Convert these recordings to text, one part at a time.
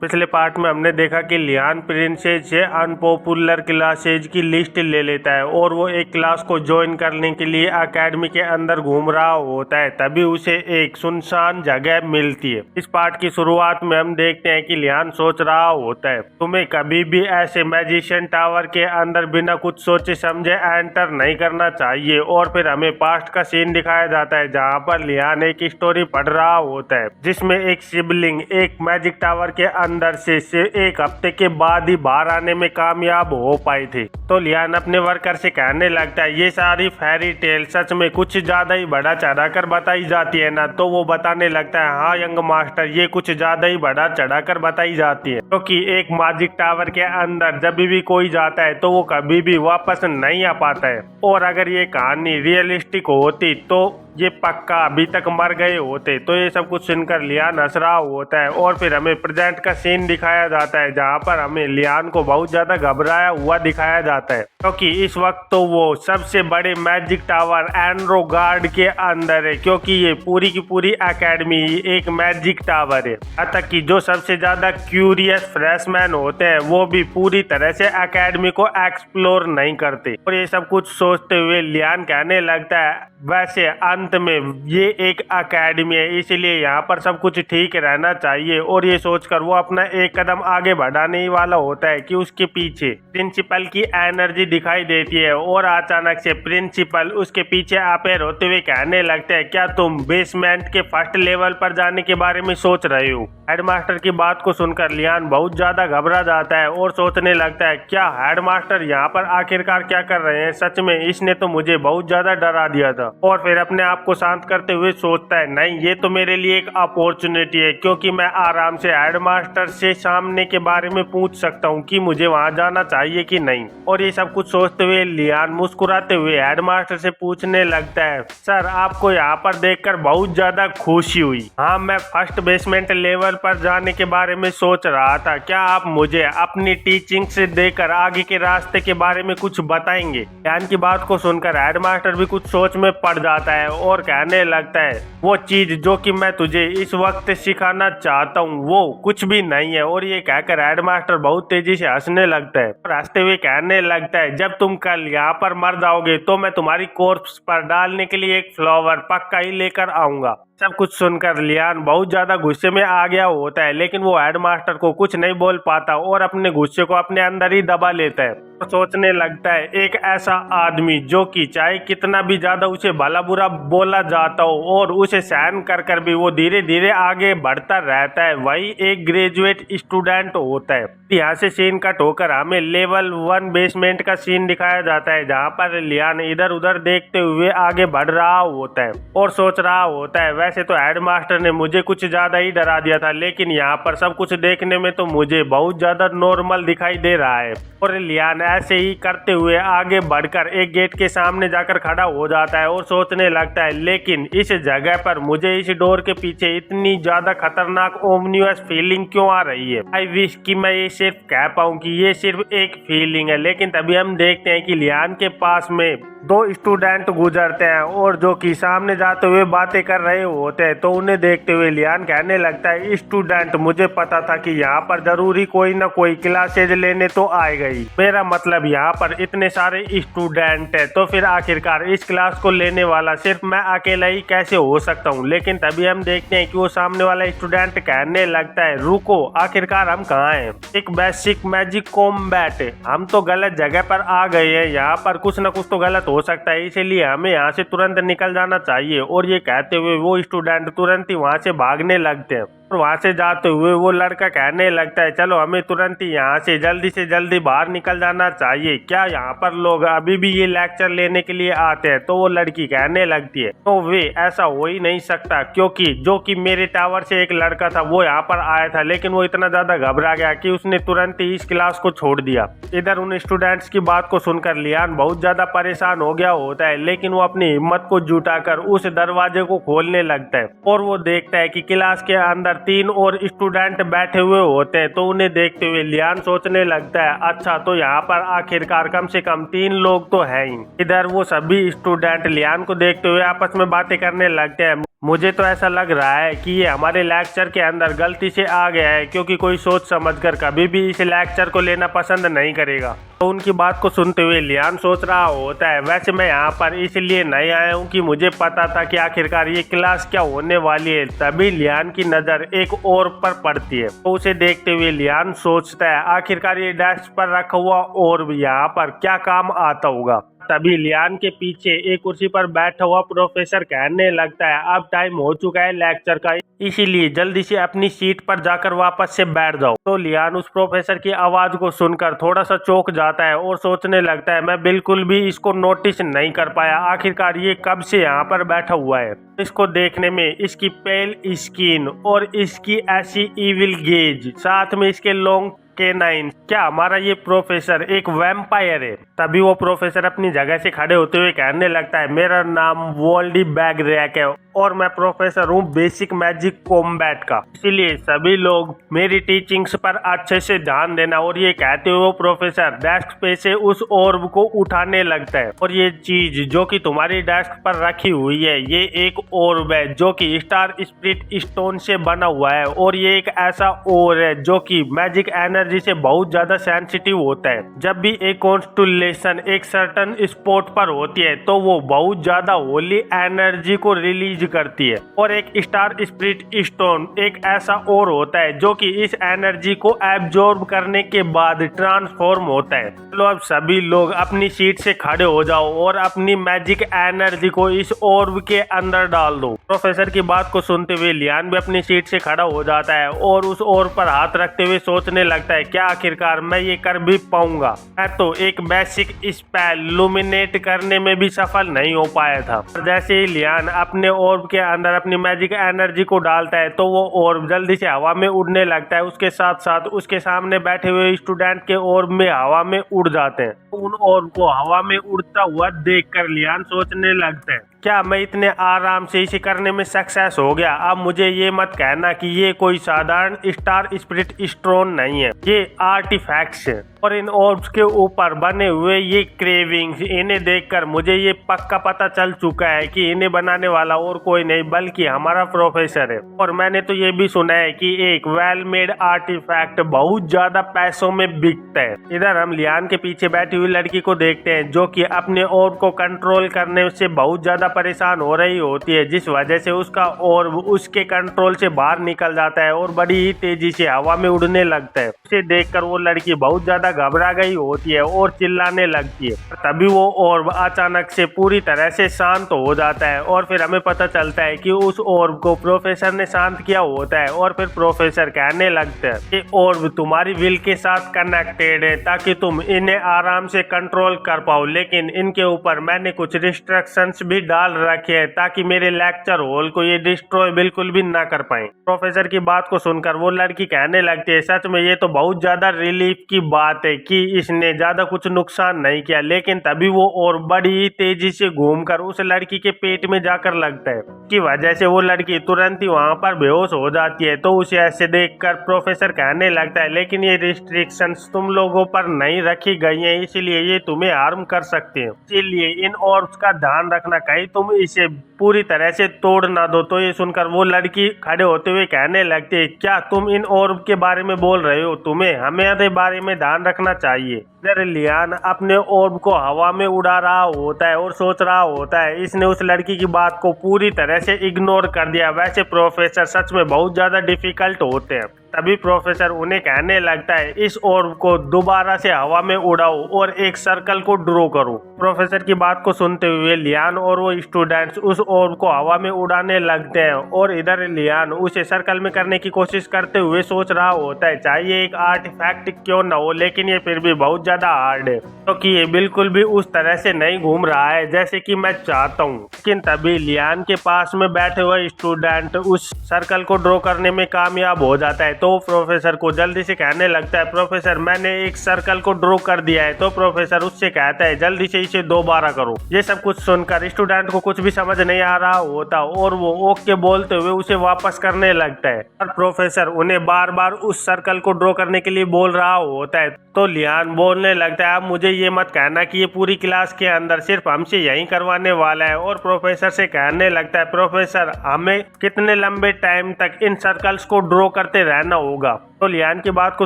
पिछले पार्ट में हमने देखा कि लियान प्रिंसेस से अनपॉपुलर क्लासेज की लिस्ट ले लेता है और वो एक क्लास को ज्वाइन करने के लिए एकेडमी के अंदर घूम रहा होता है। तभी उसे एक सुनसान जगह मिलती है। इस पार्ट की शुरुआत में हम देखते हैं कि लियान सोच रहा होता है, तुम्हें कभी भी ऐसे मैजिशियन टावर के अंदर बिना कुछ सोचे समझे एंटर नहीं करना चाहिए। और फिर हमें पास्ट का सीन दिखाया जाता है जहाँ पर लियान एक स्टोरी पढ़ रहा होता है जिसमें एक सिबलिंग एक मैजिक टावर के अंदर से एक हफ्ते के बाद ही बाहर आने में कामयाब हो पाई थी। तो लियान अपने वर्कर से कहने लगता है, ये सारी फेरी टेल सच में कुछ ज्यादा ही बढ़ा चढ़ा कर बताई जाती है ना। तो वो बताने लगता है, हाँ यंग मास्टर, ये कुछ ज्यादा ही बढ़ा चढ़ा कर बताई जाती है, क्योंकि एक मैजिक टावर के अंदर जब भी कोई जाता है तो वो कभी भी वापस नहीं आ पाता है। और अगर ये कहानी रियलिस्टिक होती तो ये पक्का अभी तक मर गए होते। तो ये सब कुछ सुनकर लियान हंस रहा होता है। और फिर हमें प्रेजेंट का सीन दिखाया जाता है जहाँ पर हमें लियान को बहुत ज्यादा घबराया हुआ दिखाया जाता है, क्योंकि इस वक्त तो वो सबसे बड़े मैजिक टावर एनरोगार्ड के अंदर है, क्योंकि ये पूरी की पूरी एकेडमी एक मैजिक टावर है। यहाँ तक कि जो सबसे ज्यादा क्यूरियस फ्रेशमैन होते हैं वो भी पूरी तरह से एकेडमी को एक्सप्लोर नहीं करते। और ये सब कुछ सोचते हुए लियान कहने लगता है, वैसे अंत में ये एक एकेडमी है, इसलिए यहाँ पर सब कुछ ठीक रहना चाहिए। और ये सोचकर वो अपना एक कदम आगे बढ़ाने ही वाला होता है कि उसके पीछे प्रिंसिपल की एनर्जी दिखाई देती है। और अचानक से प्रिंसिपल उसके पीछे अपेयर होते हुए कहने लगते हैं, क्या तुम बेसमेंट के फर्स्ट लेवल पर जाने के बारे में सोच रहे हो? हेडमास्टर की बात को सुनकर लियान बहुत ज्यादा घबरा जाता है और सोचने लगता है, क्या हेडमास्टर यहाँ पर आखिरकार क्या कर रहे हैं? सच में इसने तो मुझे बहुत ज्यादा डरा दिया था। और फिर अपने आप को शांत करते हुए सोचता है, नहीं ये तो मेरे लिए एक अपॉर्चुनिटी है, क्योंकि मैं आराम से हेडमास्टर से सामने के बारे में पूछ सकता हूँ कि मुझे वहाँ जाना चाहिए कि नहीं। और ये सब कुछ सोचते हुए लियान मुस्कुराते हुए हेडमास्टर से पूछने लगता है, सर आपको यहाँ पर देखकर बहुत ज्यादा खुशी हुई। हाँ, मैं फर्स्ट बेसमेंट लेवल पर जाने के बारे में सोच रहा था। क्या आप मुझे अपनी टीचिंग से देकर आगे के रास्ते के बारे में कुछ बताएंगे? लियान की बात को सुनकर हेडमास्टर भी कुछ सोच में पड़ जाता है और कहने लगता है, वो चीज जो कि मैं तुझे इस वक्त सिखाना चाहता हूँ वो कुछ भी नहीं है। और ये कहकर हेडमास्टर बहुत तेजी से हंसने लगता है और हंसते हुए कहने लगता है, जब तुम कल यहाँ पर मर जाओगे तो मैं तुम्हारी कोर्प्स पर डालने के लिए एक फ्लावर पक्का ही लेकर आऊंगा। सब कुछ सुनकर लियान बहुत ज्यादा गुस्से में आ गया होता है, लेकिन वो हेडमास्टर को कुछ नहीं बोल पाता और अपने गुस्से को अपने अंदर ही दबा लेता है। तो सोचने लगता है, एक ऐसा आदमी जो कि चाहे कितना भी ज्यादा उसे भला बुरा बोला जाता हो और उसे सहन कर कर भी वो धीरे धीरे आगे बढ़ता रहता है, वही एक ग्रेजुएट स्टूडेंट होता है। यहाँ से सीन कट होकर हमें लेवल 1 बेसमेंट का सीन दिखाया जाता है जहाँ पर लियान इधर उधर देखते हुए आगे बढ़ रहा होता है और सोच रहा होता है, वैसे तो हेडमास्टर ने मुझे कुछ ज्यादा ही डरा दिया था, लेकिन यहाँ पर सब कुछ देखने में तो मुझे बहुत ज्यादा नॉर्मल दिखाई दे रहा है। और लियान ऐसे ही करते हुए आगे बढ़कर एक गेट के सामने जाकर खड़ा हो जाता है और सोचने लगता है, लेकिन इस जगह पर मुझे इस डोर के पीछे इतनी ज्यादा खतरनाक ओमनियस फीलिंग क्यों आ रही है? आई विश कि मैं ये सिर्फ कह पाऊं कि ये सिर्फ एक फीलिंग है। लेकिन तभी हम देखते हैं कि लियान के पास में 2 स्टूडेंट गुजरते हैं और जो कि सामने जाते हुए बातें कर रहे होते हैं। तो उन्हें देखते हुए लियान कहने लगता है, स्टूडेंट, मुझे पता था कि यहाँ पर जरूरी कोई ना कोई क्लासेज लेने तो आएगा ही। मेरा मतलब यहाँ पर इतने सारे स्टूडेंट है तो फिर आखिरकार इस क्लास को लेने वाला सिर्फ मैं अकेला ही कैसे हो सकता हूँ? लेकिन तभी हम देखते हैं कि वो सामने वाला स्टूडेंट कहने लगता है, रुको, आखिरकार हम कहाँ हैं? एक बेसिक मैजिक कॉम्बैट, हम तो गलत जगह पर आ गए हैं। यहाँ पर कुछ न कुछ तो गलत हो सकता है, इसीलिए हमें यहाँ से तुरंत निकल जाना चाहिए। और ये कहते हुए वो स्टूडेंट तुरंत ही वहाँ से भागने लगते हैं। और वहाँ से जाते हुए वो लड़का कहने लगता है, चलो हमें तुरंत ही यहाँ से जल्दी बाहर निकल जाना चाहिए। क्या यहाँ पर लोग अभी भी ये लेक्चर लेने के लिए आते हैं? तो वो लड़की कहने लगती है, तो वे ऐसा हो ही नहीं सकता, क्योंकि जो कि मेरे टावर से एक लड़का था वो यहाँ पर आया था, लेकिन वो इतना ज्यादा घबरा गया कि उसने तुरंत ही इस क्लास को छोड़ दिया। इधर उन स्टूडेंट्स की बात को सुनकर लियान बहुत ज्यादा परेशान हो गया होता है, लेकिन वो अपनी हिम्मत को जुटाकर उस दरवाजे को खोलने लगता है और वो देखता है कि क्लास के अंदर 3 और स्टूडेंट बैठे हुए होते हैं। तो उन्हें देखते हुए लियान सोचने लगता है, अच्छा तो यहाँ पर आखिरकार कम से कम 3 लोग तो हैं ही। इधर वो सभी स्टूडेंट लियान को देखते हुए आपस में बातें करने लगते हैं। मुझे तो ऐसा लग रहा है कि ये हमारे लेक्चर के अंदर गलती से आ गया है, क्योंकि कोई सोच समझकर कभी भी इस लेक्चर को लेना पसंद नहीं करेगा। तो उनकी बात को सुनते हुए लियान सोच रहा होता है, वैसे मैं यहाँ पर इसलिए नहीं आया हूँ कि मुझे पता था कि आखिरकार ये क्लास क्या होने वाली है। तभी लियान की नज़र एक और पर पड़ती है, तो उसे देखते हुए लियान सोचता है आखिरकार ये डेस्क पर रखा हुआ और यहाँ पर क्या काम आता होगा। तभी लियान के पीछे एक कुर्सी पर बैठा हुआ प्रोफेसर कहने लगता है, अब टाइम हो चुका है लेक्चर का, इसीलिए जल्दी से अपनी सीट पर जाकर वापस से बैठ जाओ। तो लियान उस प्रोफेसर की आवाज को सुनकर थोड़ा सा चौंक जाता है और सोचने लगता है, मैं बिल्कुल भी इसको नोटिस नहीं कर पाया, आखिरकार ये कब से यहाँ पर बैठा हुआ है। इसको देखने में इसकी पेल स्किन और इसकी ऐसी इविल गेज, साथ में इसके लॉन्ग K9, क्या हमारा ये प्रोफेसर एक वैम्पायर है। तभी वो प्रोफेसर अपनी जगह से खड़े होते हुए कहने लगता है, मेरा नाम वोल्डी बैगरैक है और मैं प्रोफेसर हूँ बेसिक मैजिक कॉम्बैट का, इसीलिए सभी लोग मेरी टीचिंग्स पर अच्छे से ध्यान देना। और ये कहते हुए वो प्रोफेसर डेस्क पे से उस ऑर्ब को उठाने लगता है, और ये चीज जो कि तुम्हारी डेस्क पर रखी हुई है ये एक ऑर्ब है जो कि स्टार स्पिरिट स्टोन से बना हुआ है, और ये एक ऐसा ऑर्ब है जो कि मैजिक एनर्जी से बहुत ज्यादा सेंसिटिव होता है। जब भी एक कॉन्स्टेलेशन एक सर्टन स्पॉट पर होती है तो वो बहुत ज्यादा होली एनर्जी को रिलीज करती है, और एक स्टार स्पिरिट स्टोन एक ऐसा और होता है जो कि इस एनर्जी को एब्जॉर्ब करने के बाद ट्रांसफॉर्म होता है। चलो अब सभी लोग अपनी सीट से खड़े हो जाओ और अपनी मैजिक एनर्जी को इस ऑर्ब के अंदर डाल दो। प्रोफेसर की बात को सुनते हुए लियान भी अपनी सीट से खड़ा हो जाता है और उस ऑर्ब पर हाथ रखते हुए सोचने लगता है, क्या आखिरकार मैं ये कर भी पाऊंगा। मैं तो एक बेसिक स्पेल लुमिनेट करने में भी सफल नहीं हो पाया था। जैसे ही लियान अपने ऑर्ब के अंदर अपनी मैजिक एनर्जी को डालता है तो वो ऑर्ब जल्दी से हवा में उड़ने लगता है, उसके साथ साथ उसके सामने बैठे हुए स्टूडेंट के ऑर्ब में हवा में उड़ जाते हैं। उन ऑर्ब को हवा में उड़ता हुआ देखकर लियान सोचने लगता है, क्या मैं इतने आराम से इसे करने में सक्सेस हो गया। अब मुझे ये मत कहना कि ये कोई साधारण स्टार स्पिरिट स्टोन नहीं है, ये आर्टिफैक्ट्स है, और इन ऑर्ब्स के ऊपर बने हुए ये क्रेविंग्स, इन्हें देखकर मुझे ये पक्का पता चल चुका है कि इन्हें बनाने वाला और कोई नहीं बल्कि हमारा प्रोफेसर है। और मैंने तो ये भी सुना है कि एक वेल मेड आर्टिफैक्ट बहुत ज्यादा पैसों में बिकता है। इधर हम लियान के पीछे बैठी हुई लड़की को देखते हैं जो कि अपने ऑर्ब को कंट्रोल करने से बहुत ज्यादा परेशान हो रही होती है, जिस वजह से उसका ऑर्ब उसके कंट्रोल से बाहर निकल जाता है और बड़ी ही तेजी से हवा में उड़ने लगता है। उसे देखकर वो लड़की बहुत ज्यादा घबरा गई होती है और चिल्लाने लगती है। तभी वो ऑर्ब अचानक से पूरी तरह से शांत हो जाता है, और फिर हमें पता चलता है कि उस ऑर्ब को प्रोफेसर ने शांत किया होता है। और फिर प्रोफेसर कहने लगता है कि ऑर्ब तुम्हारी विल के साथ कनेक्टेड है ताकि तुम इन्हें आराम से कंट्रोल कर पाओ, लेकिन इनके ऊपर मैंने कुछ रिस्ट्रिक्शंस भी डाल रखे हैं ताकि मेरे लेक्चर हॉल को ये डिस्ट्रॉय बिल्कुल भी ना कर पाए। प्रोफेसर की बात को सुनकर वो लड़की कहने लगती है, सच में ये तो बहुत ज्यादा रिलीफ की बात है कि इसने ज्यादा कुछ नुकसान नहीं किया। लेकिन तभी वो और बड़ी तेजी से घूमकर उस लड़की के पेट में जाकर लगता है, की वजह से वो लड़की तुरंत ही वहां पर बेहोश हो जाती है। तो उसे ऐसे देखकर प्रोफेसर कहने लगता है, लेकिन ये रिस्ट्रिक्शंस तुम लोगों पर नहीं रखी गई हैं, इसीलिए ये तुम्हें हार्म कर सकते हैं, इसीलिए इन ऑर्ब्स का ध्यान रखना, कहीं तुम इसे पूरी तरह से तोड़ ना दो। तो ये सुनकर वो लड़की खड़े होते हुए कहने लगती है, क्या तुम इन ऑर्ब के बारे में बोल रहे हो, तुम्हें हमारे बारे में ध्यान रखना चाहिए। इधर लियान अपने ऑर्ब को हवा में उड़ा रहा होता है और सोच रहा होता है इसने उस लड़की की बात को पूरी तरह से इग्नोर कर दिया। वैसे प्रोफेसर सच में बहुत ज्यादा डिफिकल्ट होते हैं। तभी प्रोफेसर उन्हें कहने लगता है, इस ऑर्ब को दोबारा से हवा में उड़ाओ और एक सर्कल को ड्रॉ करो। प्रोफेसर की बात को सुनते हुए लियान और वो स्टूडेंट्स उस ऑर्ब को हवा में उड़ाने लगते हैं, और इधर लियान उसे सर्कल में करने की कोशिश करते हुए सोच रहा होता है, चाहिए एक आर्टिफैक्ट क्यों न हो, लेकिन ये फिर भी बहुत ज्यादा हार्ड है क्योंकि ये बिल्कुल भी उस तरह से नहीं घूम रहा है जैसे कि मैं चाहता हूँ। लेकिन तभी लियान के पास में बैठे हुए स्टूडेंट उस सर्कल को ड्रॉ करने में कामयाब हो जाता है। तो प्रोफेसर को जल्दी से कहने लगता है, प्रोफेसर मैंने एक सर्कल को ड्रॉ कर दिया है। तो प्रोफेसर उससे कहता है, जल्दी से इसे दोबारा करो। ये सब कुछ सुनकर स्टूडेंट को कुछ भी समझ नहीं आ रहा होता और वो ओके बोलते हुए उसे वापस करने लगता है, और प्रोफेसर उन्हें बार बार उस सर्कल को ड्रॉ करने के लिए बोल रहा होता है। तो लियान बोन बोलने लगता है अब मुझे ये मत कहना कि ये पूरी क्लास के अंदर सिर्फ हमसे यही करवाने वाला है। और प्रोफेसर से कहने लगता है प्रोफेसर हमें कितने लंबे टाइम तक इन सर्कल्स को ड्रॉ करते रहना होगा। तो लियान की बात को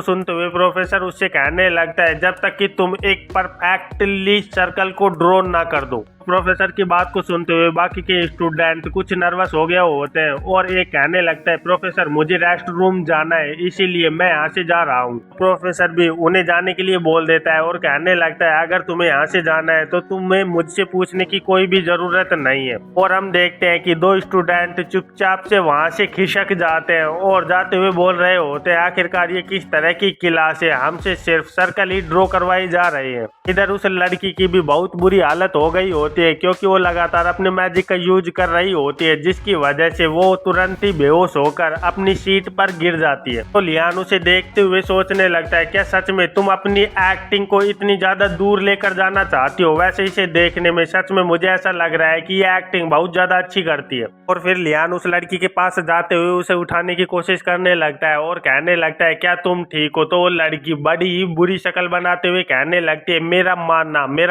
सुनते हुए प्रोफेसर उससे कहने लगता है जब तक कि तुम एक परफेक्टली सर्कल को ड्रॉ ना कर दो। प्रोफेसर की बात को सुनते हुए बाकी के स्टूडेंट कुछ नर्वस हो गए होते हैं और एक कहने लगता है प्रोफेसर मुझे रेस्ट रूम जाना है इसीलिए मैं यहाँ से जा रहा हूँ। प्रोफेसर भी उन्हें जाने के लिए बोल देता है और कहने लगता है अगर तुम्हें यहाँ से जाना है तो तुम्हें मुझसे पूछने की कोई भी जरूरत नहीं है। और हम देखते हैं कि दो स्टूडेंट चुपचाप से वहाँ से खिसक जाते हैं और जाते हुए बोल रहे होते हैं आखिरकार ये किस तरह की क्लास है, हमसे सिर्फ सर्कल ही ड्रॉ करवाई जा रही है। इधर उस लड़की की भी बहुत बुरी हालत हो गई होती है क्योंकि वो लगातार अपने मैजिक का यूज कर रही होती है जिसकी वजह से वो तुरंत ही बेहोश होकर अपनी सीट पर गिर जाती है। तो लियान उसे देखते हुए सोचने लगता है क्या सच में तुम अपनी एक्टिंग को इतनी ज्यादा दूर लेकर जाना चाहती हो। वैसे इसे देखने में सच में मुझे ऐसा लग रहा है कि ये एक्टिंग बहुत ज्यादा अच्छी करती है। और फिर लियान उस लड़की के पास जाते हुए उसे उठाने की कोशिश करने लगता है और कहने लगता है क्या तुम ठीक हो। तो वो लड़की बड़ी ही बुरी शक्ल बनाते हुए कहने लगती है मेरा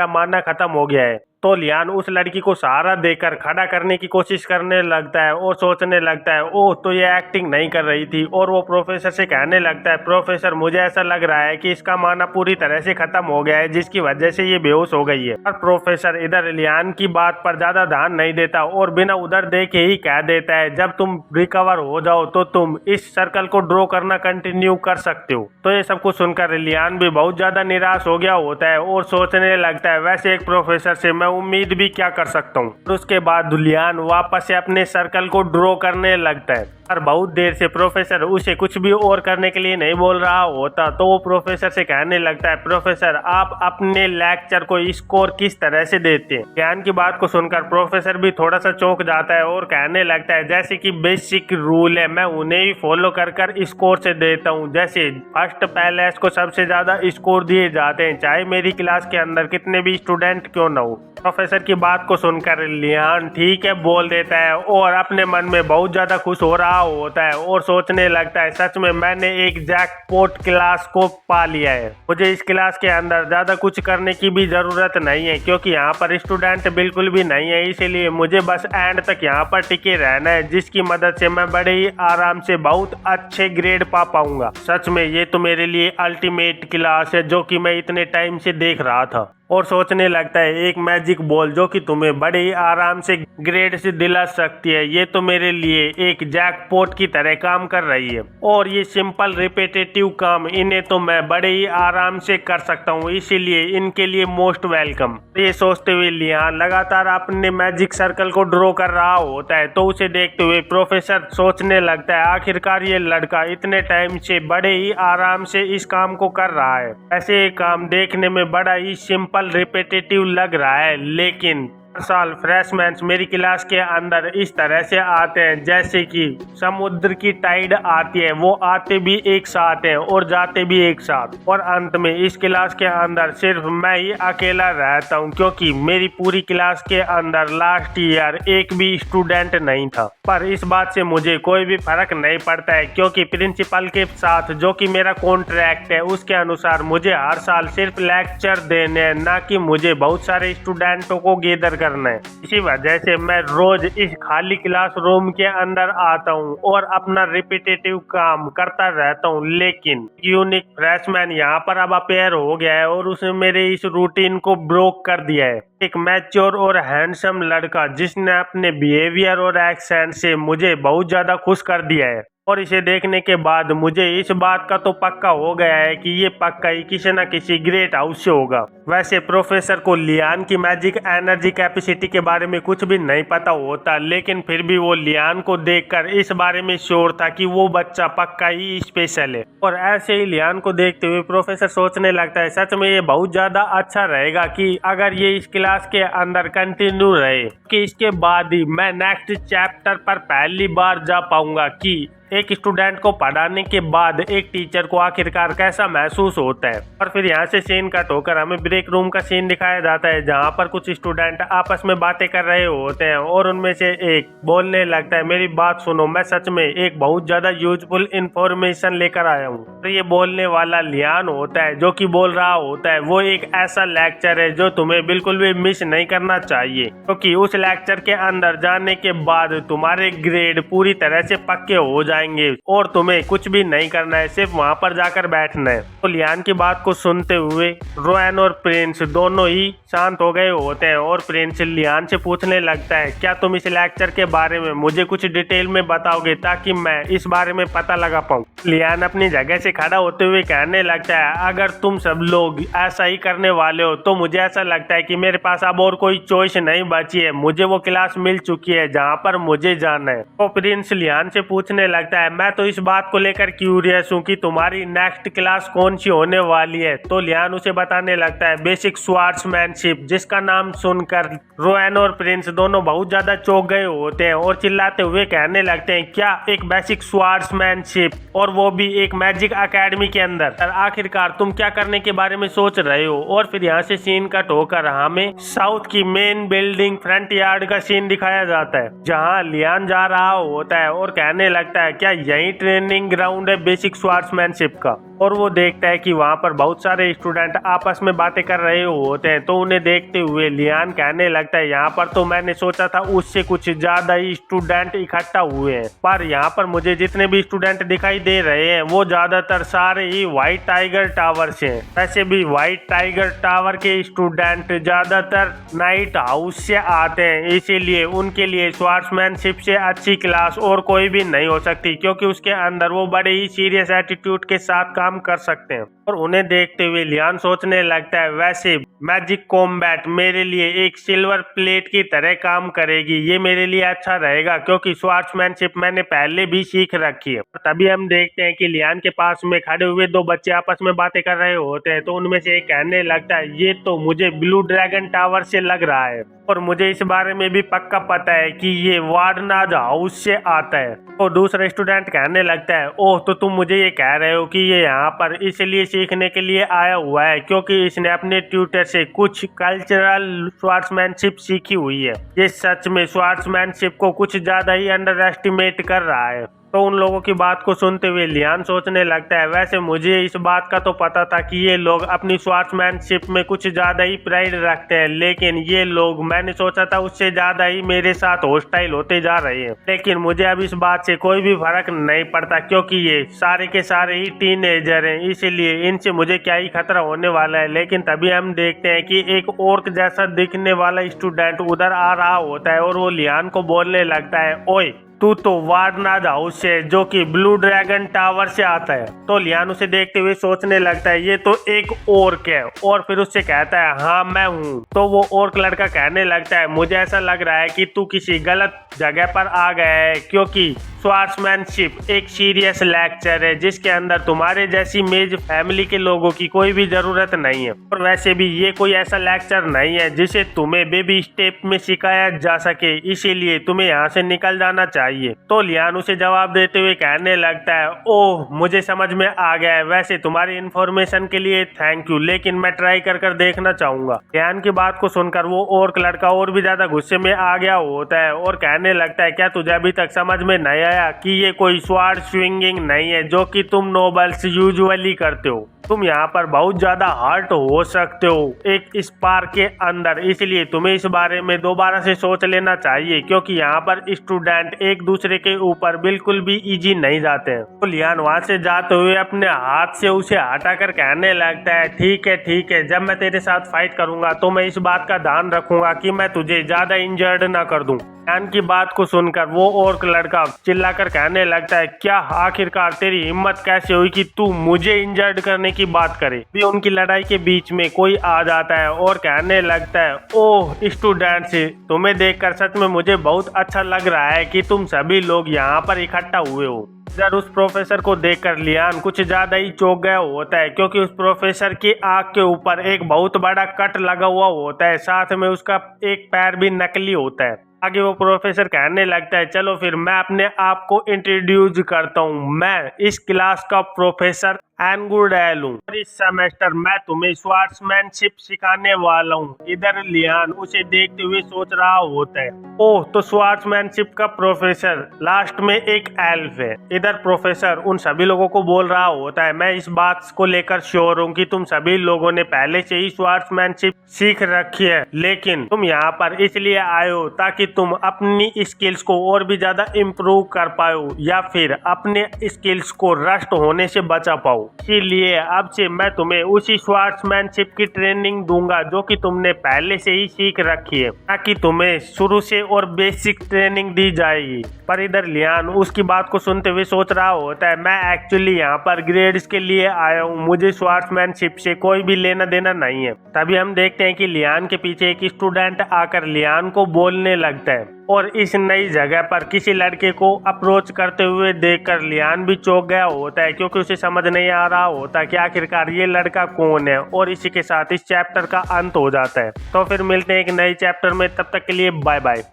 मानना खत्म हो गया है। तो लियान उस लड़की को सहारा देकर खड़ा करने की कोशिश करने लगता है और सोचने लगता है ओह तो ये एक्टिंग नहीं कर रही थी। और वो प्रोफेसर से कहने लगता है प्रोफेसर मुझे ऐसा लग रहा है कि इसका माना पूरी तरह से खत्म हो गया है जिसकी वजह से ये बेहोश हो गई है। और प्रोफेसर इधर लियान की बात पर ज्यादा ध्यान नहीं देता और बिना उधर देखे ही कह देता है जब तुम रिकवर हो जाओ तो तुम इस सर्कल को ड्रॉ करना कंटिन्यू कर सकते हो। तो ये सब कुछ सुनकर लियान भी बहुत ज्यादा निराश हो गया होता है और सोचने लगता है वैसे एक प्रोफेसर से मैं उम्मीद भी क्या कर सकता हूँ। तो उसके बाद लियान वापस से अपने सर्कल को ड्रॉ करने लगता है और बहुत देर से प्रोफेसर उसे कुछ भी और करने के लिए नहीं बोल रहा होता। तो वो प्रोफेसर से कहने लगता है प्रोफेसर आप अपने लेक्चर को स्कोर किस तरह से देते हैं। लियान की बात को सुनकर प्रोफेसर भी थोड़ा सा चौंक जाता है और कहने लगता है जैसे कि बेसिक रूल है मैं उन्हें ही फॉलो कर स्कोर से देता हूँ। जैसे फर्स्ट पैलेस को सबसे ज्यादा स्कोर दिए जाते हैं चाहे मेरी क्लास के अंदर कितने भी स्टूडेंट क्यों न हो। प्रोफेसर की बात को सुनकर लियान ठीक है बोल देता है और अपने मन में बहुत ज्यादा खुश हो रहा होता है और सोचने लगता है सच में मैंने एक जैकपॉट क्लास को पा लिया है। मुझे इस क्लास के अंदर ज्यादा कुछ करने की भी जरूरत नहीं है क्योंकि यहाँ पर स्टूडेंट बिल्कुल भी नहीं है, इसीलिए मुझे बस एंड तक यहाँ पर टिके रहना है जिसकी मदद से मैं बड़े ही आराम से बहुत अच्छे ग्रेड पा पाऊंगा। सच में ये तो मेरे लिए अल्टीमेट क्लास है जो कि मैं इतने टाइम से देख रहा था। और सोचने लगता है एक मैजिक बॉल जो कि तुम्हें बड़े ही आराम से ग्रेड से दिला सकती है ये तो मेरे लिए एक जैकपॉट की तरह काम कर रही है। और ये सिंपल रिपीटेटिव काम इन्हें तो मैं बड़े ही आराम से कर सकता हूँ इसीलिए इनके लिए मोस्ट वेलकम। ये सोचते हुए लियान लगातार अपने मैजिक सर्कल को ड्रॉ कर रहा होता है। तो उसे देखते हुए प्रोफेसर सोचने लगता है आखिरकार ये लड़का इतने टाइम से बड़े ही आराम से इस काम को कर रहा है। ऐसे काम देखने में बड़ा ही सिंपल रिपीटेटिव लग रहा है लेकिन हर साल फ्रेशमैन मेरी क्लास के अंदर इस तरह से आते हैं जैसे कि समुद्र की टाइड आती है, वो आते भी एक साथ हैं और जाते भी एक साथ। और अंत में इस क्लास के अंदर सिर्फ मैं ही अकेला रहता हूँ क्योंकि मेरी पूरी क्लास के अंदर लास्ट ईयर एक भी स्टूडेंट नहीं था। पर इस बात से मुझे कोई भी फर्क नहीं पड़ता है क्योंकि प्रिंसिपल के साथ जो कि मेरा कॉन्ट्रैक्ट है उसके अनुसार मुझे हर साल सिर्फ लेक्चर देने हैं, ना कि मुझे बहुत सारे स्टूडेंटों को गैदर करना है। इसी वजह से मैं रोज इस खाली क्लासरूम के अंदर आता हूँ और अपना रिपीटेटिव काम करता रहता हूँ। लेकिन यूनिक फ्रेशमैन यहाँ पर अब अपेयर हो गया है और उसने मेरे इस रूटीन को ब्रोक कर दिया है। एक मैच्योर और हैंडसम लड़का जिसने अपने बिहेवियर और एक्सेंट से मुझे बहुत ज्यादा खुश कर दिया है। और इसे देखने के बाद मुझे इस बात का तो पक्का हो गया है कि ये पक्का ही किसी न किसी ग्रेट हाउस से होगा। वैसे प्रोफेसर को लियान की मैजिक एनर्जी कैपेसिटी के बारे में कुछ भी नहीं पता होता, लेकिन फिर भी वो लियान को देखकर इस बारे में श्योर था कि वो बच्चा पक्का ही स्पेशल है। और ऐसे ही लियान को देखते हुए प्रोफेसर सोचने लगता है सच में ये बहुत ज्यादा अच्छा रहेगा कि अगर ये इस क्लास के अंदर कंटिन्यू रहे कि इसके बाद ही मैं नेक्स्ट चैप्टर पर पहली बार जा पाऊंगा कि एक स्टूडेंट को पढ़ाने के बाद एक टीचर को आखिरकार कैसा महसूस होता है। और फिर यहाँ से सीन कट होकर हमें ब्रेक रूम का सीन दिखाया जाता है जहाँ पर कुछ स्टूडेंट आपस में बातें कर रहे होते हैं और उनमें से एक बोलने लगता है, मेरी बात सुनो, मैं सच में एक बहुत ज्यादा यूजफुल इंफॉर्मेशन लेकर आया हूँ। तो ये बोलने वाला लियान होता है जो कि बोल रहा होता है वो एक ऐसा लेक्चर है जो तुम्हें बिल्कुल भी मिस नहीं करना चाहिए, क्योंकि उस लेक्चर के अंदर जाने के बाद तुम्हारे ग्रेड पूरी तरह से पक्के हो जाएंगे और तुम्हें कुछ भी नहीं करना है, सिर्फ वहाँ पर जाकर बैठना है। तो लियान की बात को सुनते हुए रोएन और प्रिंस दोनों ही शांत हो गए होते हैं और प्रिंस लियान से पूछने लगता है, क्या तुम इस लेक्चर के बारे में मुझे कुछ डिटेल में बताओगे ताकि मैं इस बारे में पता लगा पाऊँ। लियान अपनी जगह से खड़ा होते हुए कहने लगता है, अगर तुम सब लोग ऐसा ही करने वाले हो तो मुझे ऐसा लगता है कि मेरे पास अब और कोई चॉइस नहीं बची है, मुझे वो क्लास मिल चुकी है जहाँ पर मुझे जाना है। तो प्रिंस लियान से पूछने लगता है, मैं तो इस बात को लेकर क्यूरियस हूँ कि तुम्हारी नेक्स्ट क्लास कौन सी होने वाली है। तो लियान उसे बताने लगता है, बेसिक स्वार्ड्समैनशिप, जिसका नाम सुनकर रोएन और प्रिंस दोनों बहुत ज्यादा चौंक गए होते हैं और चिल्लाते हुए कहने लगते हैं, क्या एक बेसिक स्वार्ड्समैनशिप, और वो भी एक मैजिक एकेडमी के अंदर। आखिरकार तुम क्या करने के बारे में सोच रहे हो। और फिर यहाँ से सीन कट होकर हमें साउथ की मेन बिल्डिंग फ्रंट यार्ड का सीन दिखाया जाता है जहाँ लियान जा रहा होता है और कहने लगता है, क्या यही ट्रेनिंग ग्राउंड है बेसिक स्वार्ड्समैनशिप का। और वो देखता है कि वहाँ पर बहुत सारे स्टूडेंट आपस में बातें कर रहे होते हैं। तो उन्हें देखते हुए लियान कहने लगता है, यहाँ पर तो मैंने सोचा था उससे कुछ ज्यादा ही स्टूडेंट इकट्ठा हुए हैं, पर यहाँ पर मुझे जितने भी स्टूडेंट दिखाई दे रहे हैं वो ज्यादातर सारे ही व्हाइट टाइगर टावर से हैं। वैसे भी व्हाइट टाइगर टावर के स्टूडेंट ज्यादातर नाइट हाउस से आते हैं, इसीलिए उनके लिए स्वार्ड्समैनशिप से अच्छी क्लास और कोई भी नहीं हो सकती, क्योंकि उसके अंदर वो बड़े ही सीरियस एटीट्यूड के साथ काम कर सकते हैं। और उन्हें देखते हुए लियान सोचने लगता है, वैसे मैजिक कॉम्बैट मेरे लिए एक सिल्वर प्लेट की तरह काम करेगी, ये मेरे लिए अच्छा रहेगा क्योंकि स्वार्ड्समैनशिप मैंने पहले भी सीख रखी है। तभी हम देखते हैं कि लियान के पास में खड़े हुए दो बच्चे आपस में बातें कर रहे होते हैं। तो उनमें से एक कहने लगता है, ये तो मुझे ब्लू ड्रैगन टावर से लग रहा है और मुझे इस बारे में भी पक्का पता है कि ये वार्डनाज हाउस से आता है। और दूसरा स्टूडेंट कहने लगता है, ओह, तो तुम मुझे ये कह रहे हो कि ये यहाँ पर इसलिए सीखने के लिए आया हुआ है क्योंकि इसने अपने ट्यूटर से कुछ कल्चरल स्वार्ड्समैनशिप सीखी हुई है। ये सच में स्वार्ड्समैनशिप को कुछ ज्यादा ही अंडर एस्टिमेट कर रहा है। तो उन लोगों की बात को सुनते हुए लियान सोचने लगता है, वैसे मुझे इस बात का तो पता था कि ये लोग अपनी स्वार्ड्समैनशिप में कुछ ज्यादा ही प्राइड रखते हैं, लेकिन ये लोग, मैंने सोचा था उससे ज्यादा ही मेरे साथ हॉस्टाइल होते जा रहे हैं। लेकिन मुझे अब इस बात से कोई भी फर्क नहीं पड़ता क्योंकि ये सारे के सारे ही टीनेजर हैं, इसीलिए इनसे मुझे क्या ही खतरा होने वाला है। लेकिन तभी हम देखते हैं कि एक ऑर्क जैसा दिखने वाला स्टूडेंट उधर आ रहा होता है और वो लियान को बोलने लगता है, ओए, तू तो वार्डनाज हाउस से, जो कि ब्लू ड्रैगन टावर से आता है। तो लियान उसे देखते हुए सोचने लगता है, ये तो एक ऑर्क है, और फिर उससे कहता है, हाँ मैं हूँ। तो वो ऑर्क लड़का कहने लगता है, मुझे ऐसा लग रहा है कि तू किसी गलत जगह पर आ गया है क्योंकि स्वार्ड्समैनशिप एक सीरियस लेक्चर है जिसके अंदर तुम्हारे जैसी मेज फैमिली के लोगों की कोई भी जरूरत नहीं है, और वैसे भी ये कोई ऐसा लेक्चर नहीं है जिसे तुम्हें बेबी स्टेप में सिखाया जा सके, इसीलिए तुम्हें यहाँ से निकल जाना चाहिए। तो लियान उसे जवाब देते हुए कहने लगता है, ओह, मुझे समझ में आ गया है, वैसे तुम्हारी इन्फॉर्मेशन के लिए थैंक यू, लेकिन मैं ट्राई कर देखना चाहूंगा। लियान की बात को सुनकर वो ऑर्क लड़का और भी ज्यादा गुस्से में आ गया होता है और कहने लगता है, क्या तुझे अभी तक समझ में नहीं आया कि ये कोई स्वॉर्ड स्विंगिंग नहीं है जो कि तुम नोबल्स यूजुअली करते हो। तुम यहाँ पर बहुत ज्यादा हर्ट हो सकते हो एक स्पार के अंदर, इसलिए तुम्हें इस बारे में दोबारा से सोच लेना चाहिए क्योंकि यहाँ पर स्टूडेंट एक दूसरे के ऊपर बिल्कुल भी इजी नहीं जाते हैं। तो लियान वहाँ से जाते हुए अपने हाथ से उसे हटाकर कहने लगता है, ठीक है, जब मैं तेरे साथ फाइट करूंगा तो मैं इस बात का ध्यान रखूंगा कि मैं तुझे ज्यादा इंजर्ड ना कर दूं। लियान की बात को सुनकर वो ऑर्क लड़का चिल्लाकर कहने लगता है, क्या आखिरकार तेरी हिम्मत कैसे हुई कि तू मुझे इंजर्ड करने की बात करे। भी उनकी लड़ाई के बीच में कोई आ जाता है और कहने लगता है, ओह स्टूडेंट्स, तुम्हें देखकर सच में मुझे बहुत अच्छा लग रहा है कि तुम सभी लोग यहाँ पर इकट्ठा हुए हो। इधर उस प्रोफेसर को देखकर लियान कुछ ज्यादा ही चौंक गया होता है क्योंकि उस प्रोफेसर की आंख के ऊपर एक बहुत बड़ा कट लगा हुआ होता है, साथ में उसका एक पैर भी नकली होता है। आगे वो प्रोफेसर कहने लगता है, चलो फिर मैं अपने आप को इंट्रोड्यूस करता हूँ, मैं इस क्लास का प्रोफेसर एंड गुड हूँ। इस सेमेस्टर मैं तुम्हें स्वार्ट्समैनशिप सिखाने वाला हूँ। इधर लियान उसे देखते हुए सोच रहा होता है, ओह तो स्वार्ट्समैनशिप का प्रोफेसर लास्ट में एक एल्फ है। इधर प्रोफेसर उन सभी लोगों को बोल रहा होता है, मैं इस बात को लेकर श्योर हूँ कि तुम सभी लोगों ने पहले से ही स्वार्ट्समैनशिप सीख रखी है, लेकिन तुम यहाँ पर इसलिए आए हो ताकि तुम अपनी स्किल्स को और भी ज्यादा इम्प्रूव कर पाओ या फिर अपने स्किल्स को रस्ट होने से बचा पाओ। इसीलिए अब से मैं तुम्हें उसी स्वार्ट्समैनशिप की ट्रेनिंग दूंगा जो कि तुमने पहले से ही सीख रखी है, ताकि तुम्हें शुरू से और बेसिक ट्रेनिंग दी जाएगी। पर इधर लियान उसकी बात को सुनते हुए सोच रहा होता है, मैं एक्चुअली यहाँ पर ग्रेड्स के लिए आया हूँ, मुझे स्वार्ट्समैनशिप से कोई भी लेना देना नहीं है। तभी हम देखते हैं कि लियान के पीछे एक स्टूडेंट आकर लियान को बोलने लगता है और इस नई जगह पर किसी लड़के को अप्रोच करते हुए देखकर लियान भी चौंक गया होता है, क्योंकि उसे समझ नहीं आ रहा होता कि आखिरकार ये लड़का कौन है। और इसी के साथ इस चैप्टर का अंत हो जाता है। तो फिर मिलते हैं एक नए चैप्टर में, तब तक के लिए बाय बाय।